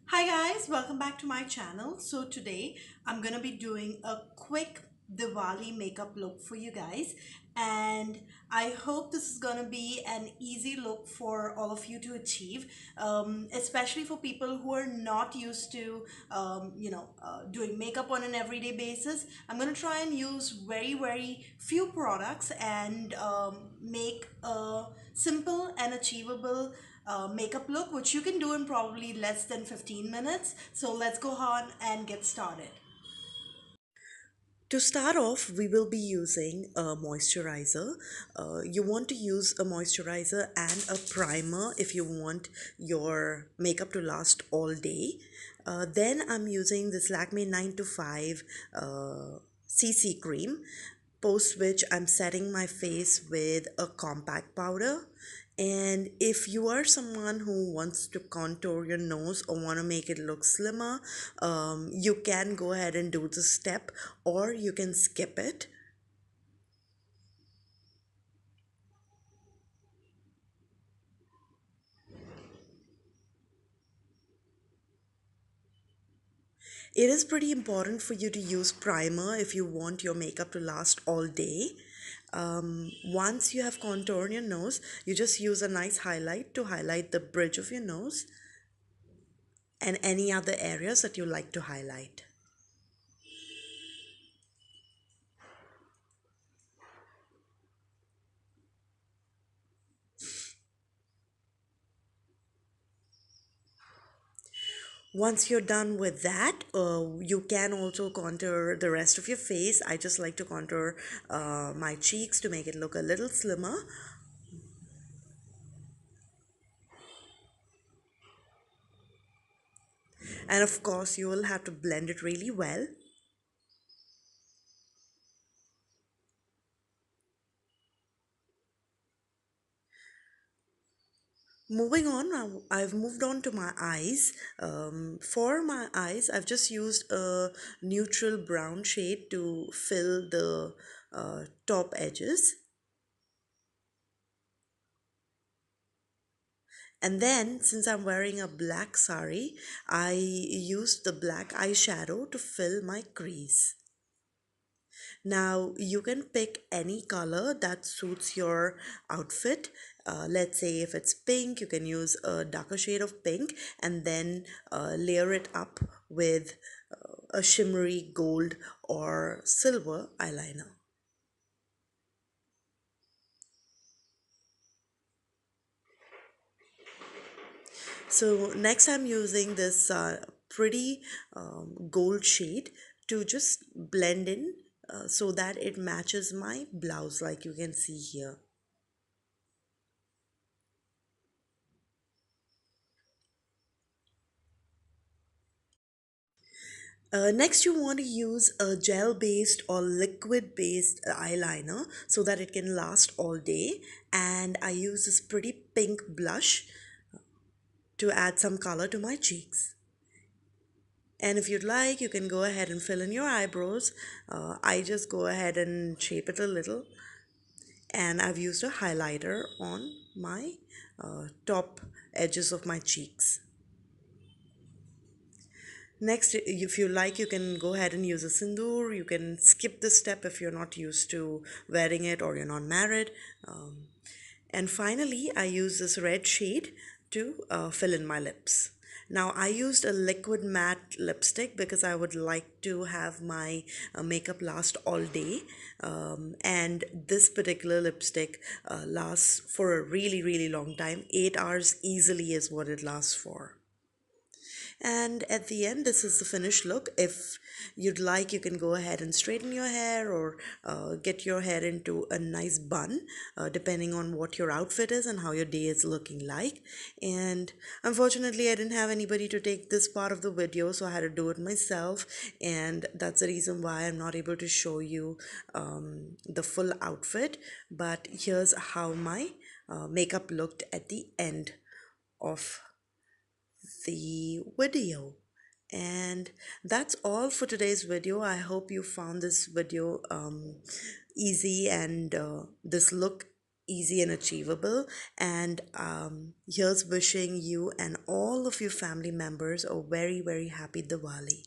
Hi guys, welcome back to my channel. So today I'm gonna be doing a quick Diwali makeup look for you guys, and I hope this is gonna be an easy look for all of you to achieve, especially for people who are not used to doing makeup on an everyday basis. I'm gonna try and use very few products and make a simple and achievable makeup look, which you can do in probably less than 15 minutes. So let's go on and get started. To start off, we will be using a moisturizer. You want to use a moisturizer and a primer if you want your makeup to last all day. Then I'm using this Lakme 9 to 5 CC cream, post which I'm setting my face with a compact powder. And if you are someone who wants to contour your nose or want to make it look slimmer, you can go ahead and do this step, or you can skip it. It is pretty important for you to use primer if you want your makeup to last all day. Once you have contoured your nose, you just use a nice highlight to highlight the bridge of your nose and any other areas that you like to highlight. Once you're done with that, you can also contour the rest of your face. I just like to contour my cheeks to make it look a little slimmer. And of course, you will have to blend it really well. Moving on, I've moved on to my eyes. For my eyes, I've just used a neutral brown shade to fill the top edges. And then, since I'm wearing a black sari, I used the black eyeshadow to fill my crease. Now, you can pick any color that suits your outfit. Let's say if it's pink, you can use a darker shade of pink and then layer it up with a shimmery gold or silver eyeliner. So next I'm using this pretty gold shade to just blend in so that it matches my blouse like you can see here. Next, you want to use a gel based or liquid based eyeliner so that it can last all day. And I use this pretty pink blush to add some color to my cheeks. And if you'd like, you can go ahead and fill in your eyebrows. I just go ahead and shape it a little. And I've used a highlighter on my top edges of my cheeks. Next, if you like, you can go ahead and use a Sindoor. You can skip this step if you're not used to wearing it or you're not married. And finally, I use this red shade to fill in my lips. Now, I used a liquid matte lipstick because I would like to have my makeup last all day. And this particular lipstick lasts for a really long time. 8 hours easily is what it lasts for. And at the end, this is the finished look. If you'd like, you can go ahead and straighten your hair or get your hair into a nice bun, depending on what your outfit is and how your day is looking like. And unfortunately, I didn't have anybody to take this part of the video, so I had to do it myself. And that's the reason why I'm not able to show you the full outfit. But here's how my makeup looked at the end of the video. And that's all for today's video. I hope you found this video easy and this look easy and achievable. And here's wishing you and all of your family members a very, very happy Diwali.